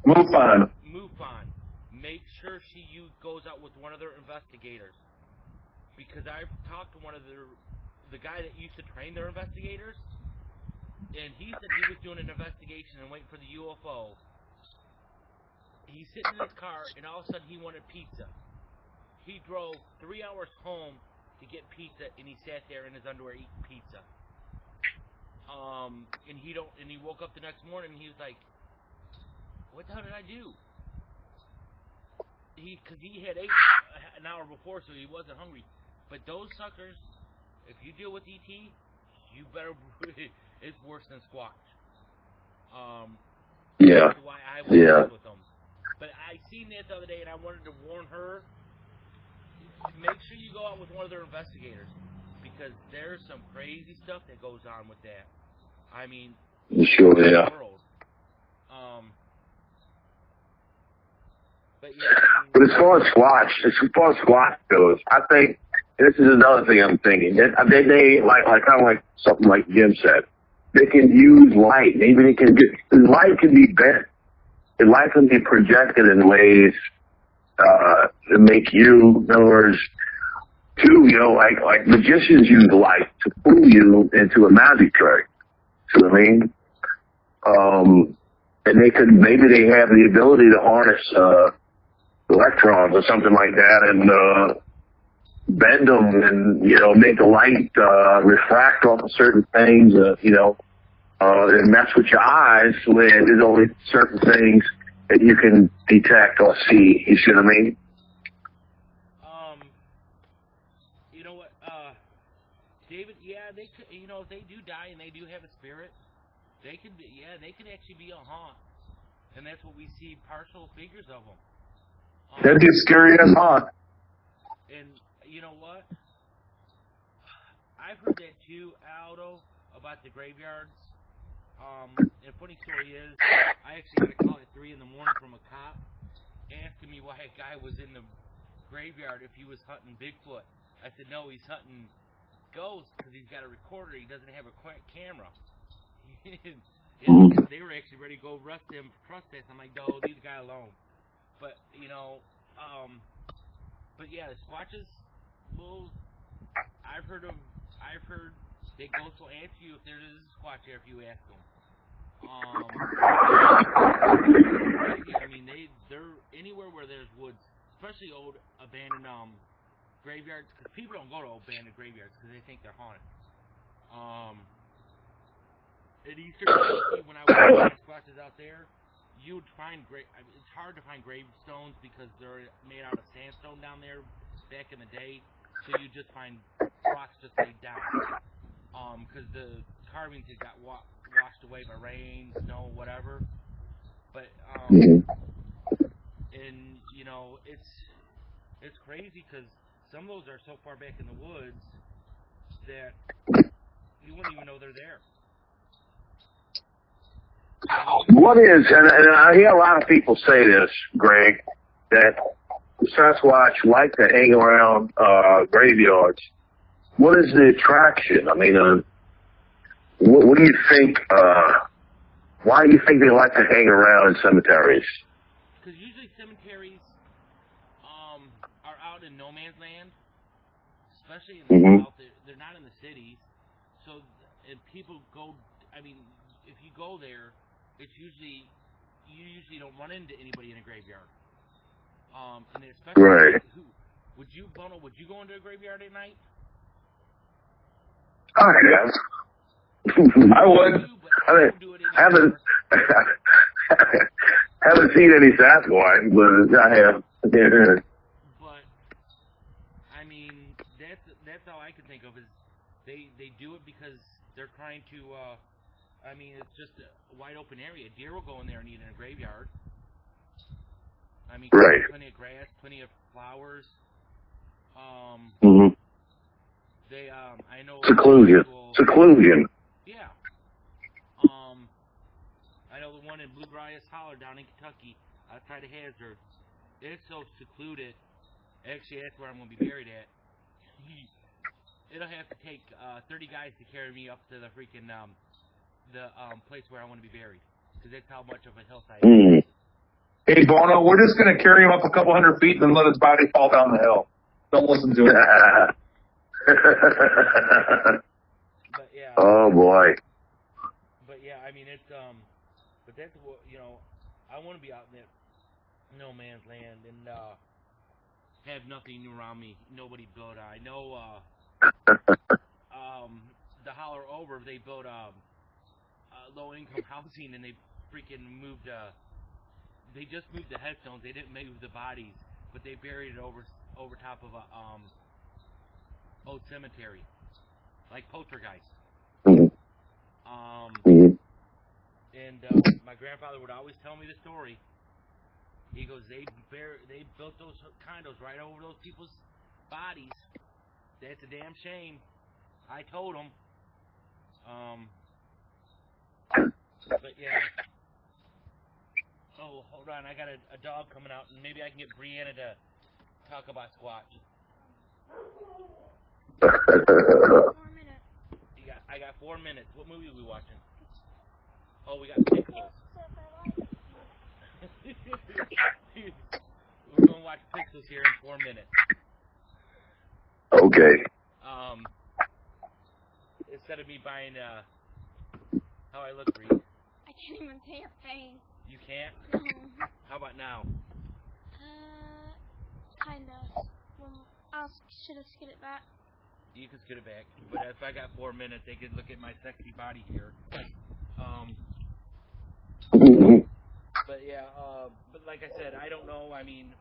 MUFON. MUFON. Make sure she goes out with one of their investigators, because I've talked to one of the guy that used to train their investigators, and he said he was doing an investigation and waiting for the UFO. He's sitting in his car, and all of a sudden he wanted pizza. He drove 3 hours home to get pizza, and he sat there in his underwear eating pizza. And he woke up the next morning and he was like, "What the hell did I do?" Because he had ate an hour before, so he wasn't hungry. But those suckers, if you deal with ET, you better. It's worse than Squatch. Yeah. That's why I went with them. But I seen that the other day, and I wanted to warn her. Make sure you go out with one of their investigators, because there's some crazy stuff that goes on with that. I mean, Sure, yeah. world. But yeah. But as far as Squatch goes, I think this is another thing I'm thinking. They like kind of like something like Jim said. They can use light. Maybe they can light can be bent. And light can be projected in ways to make you, in other words, like magicians use light to fool you into a magic trick. See what I mean? And maybe they have the ability to harness electrons or something like that and bend them and, make the light refract off of certain things, and mess with your eyes when there's only certain things that you can detect or see. You see what I mean? You know what, David? Yeah, they could. If they do die and they do have a spirit, they could actually be a haunt, and that's what we see partial figures of them. That'd be scary as haunt. And you know what? I've heard that too, Aldo, about the graveyards. And funny story is, I actually got a call at 3 in the morning from a cop asking me why a guy was in the graveyard if he was hunting Bigfoot. I said, no, he's hunting ghosts because he's got a recorder. He doesn't have a camera. They were actually ready to go arrest him for trespass. I'm like, no, leave the guy alone. But, but yeah, the Squatches, well, I've heard that ghosts will answer you if there is a Squatch there if you ask them. I mean, they're anywhere where there's woods, especially old abandoned graveyards, because people don't go to abandoned graveyards because they think they're haunted. At Eastern Kentucky, when I was with Squatches out there, you would find it's hard to find gravestones because they're made out of sandstone down there back in the day, so you just find rocks just laid down. Because the carvings had got washed away by rain, snow, whatever. But and it's crazy because some of those are so far back in the woods that you wouldn't even know they're there. What is, and I hear a lot of people say this, Greg, that Sasquatch like to hang around graveyards. What is the attraction? I mean, what do you think? Why do you think they like to hang around in cemeteries? Because usually cemeteries are out in no man's land, especially in the south. They're not in the cities, so and people go. I mean, if you go there, it's you usually don't run into anybody in a graveyard. And especially right. Bono, would you go into a graveyard at night? I have. I would. I haven't seen any Sasquatch, but I have. But I mean, I can think of is they do it because they're trying to. I mean, it's just a wide open area. Deer will go in there and eat in a graveyard. I mean, Right. plenty of grass, plenty of flowers. Mm-hmm. I know. Seclusion. Yeah. I know the one in Bluegrass Holler down in Kentucky, outside of Hazard. It's so secluded. Actually, that's where I'm going to be buried at. It'll have to take 30 guys to carry me up to the freaking place where I want to be buried, because that's how much of a hillside it is. Hey, Bono, we're just going to carry him up a couple 100 feet and then let his body fall down the hill. Don't listen to it. But yeah. Oh boy. But yeah, I mean it's but that's what I want to be out in that no man's land and have nothing around me, nobody built. I know the holler over they built low income housing and they freaking moved they just moved the headstones. They didn't move the bodies, but they buried it over top of a old cemetery, like Poltergeist. And my grandfather would always tell me the story. He goes, they built those condos right over those people's bodies. That's a damn shame. I told him. But yeah. Oh, hold on. I got a dog coming out, and maybe I can get Brianna to talk about Squatch. 4 minutes. I got 4 minutes. What movie are we watching? Oh, we got Pixels. We're going to watch Pixels here in 4 minutes. Okay. Instead of me buying how I look, Bree. I can't even see your face. You can't? No. How about now? Kind of. Should I skid it back? You can scoot it back. But if I got 4 minutes, they could look at my sexy body here. But yeah, but like I said, I don't know. I mean,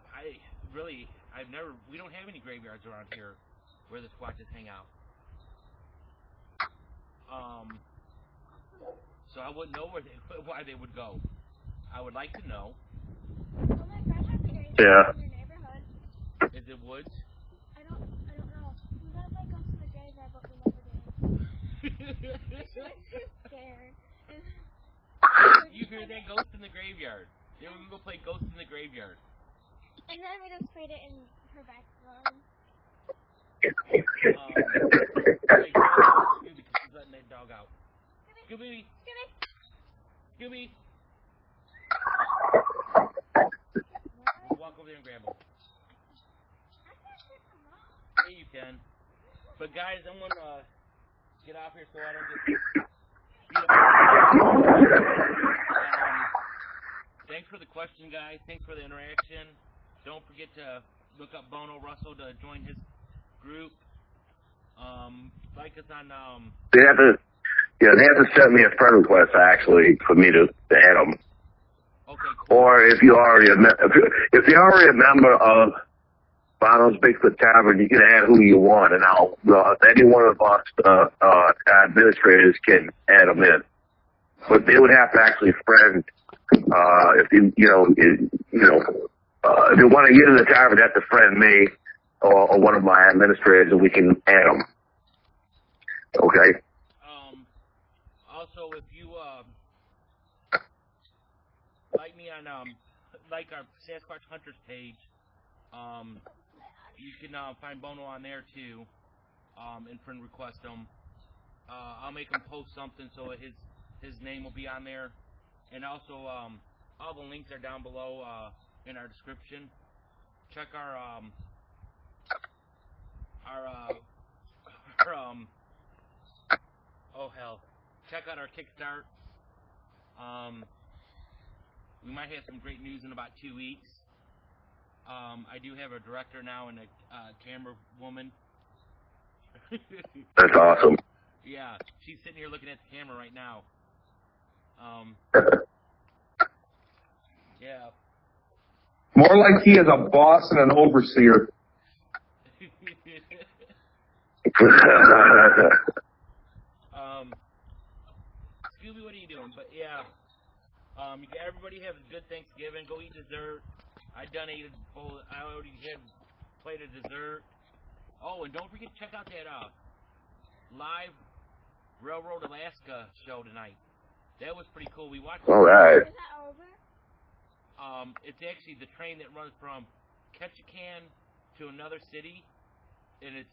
we don't have any graveyards around here where the Squatches hang out. So I wouldn't know why they would go. I would like to know. Well, my friend has a graveyard Yeah. in your neighborhood. Is it woods? I don't know. We might like go to the graveyard, but we never did. I'm scared. You hear that? Ghost in the graveyard. Then we can go play Ghost in the Graveyard. And then we just played it in her backyard. Scooby, because she's letting that dog out. Scooby! Scooby! Walk over there and grab him. Yeah, you can. But guys, I'm gonna get off here so I don't get beat up. Thanks for the question, guys. Thanks for the interaction. Don't forget to look up Bono Russell to join his group. Like us on They have to send me a friend request actually for me to add them. Okay, cool. Or if you're already a member of Bono's Bigfoot Tavern, you can add who you want, and any one of us administrators can add them in. But they would have to actually friend. If you want to get in the tavern, you have to friend me or one of my administrators, and we can add them. Okay. Also, if you like me on like our Sasquatch Hunters page, you can find Bono on there too, and friend request him. I'll make him post something so his name will be on there, and also all the links are down below in our description. Check our check out our kickstart. We might have some great news in about 2 weeks. I do have a director now and a camera woman. That's awesome. Yeah, she's sitting here looking at the camera right now. Yeah. More like he is a boss and an overseer. Scooby, what are you doing? But yeah, everybody have a good Thanksgiving. Go eat dessert. I already had played a dessert. Oh, and don't forget to check out that live Railroad Alaska show tonight. That was pretty cool. We watched. All right. Is that over? It's actually the train that runs from Ketchikan to another city, and it's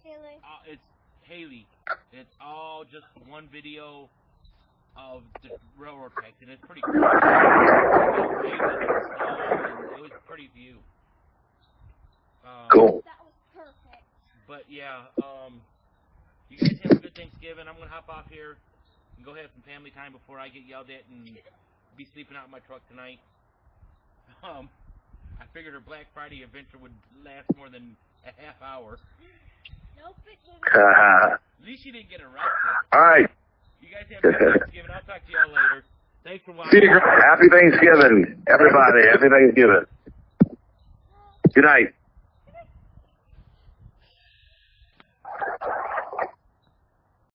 Haley. It's all just one video of the railroad tracks, and it's pretty cool. It was a pretty view. Cool. That was perfect. But yeah, you guys have a good Thanksgiving. I'm gonna hop off here and go have some family time before I get yelled at and be sleeping out in my truck tonight. I figured her Black Friday adventure would last more than a half hour. Nope, it didn't. At least she didn't get arrested. All right. You guys have a good Thanksgiving. I'll talk to y'all later. Thanks for watching. See you. Happy Thanksgiving, everybody. Happy Thanksgiving. Good night.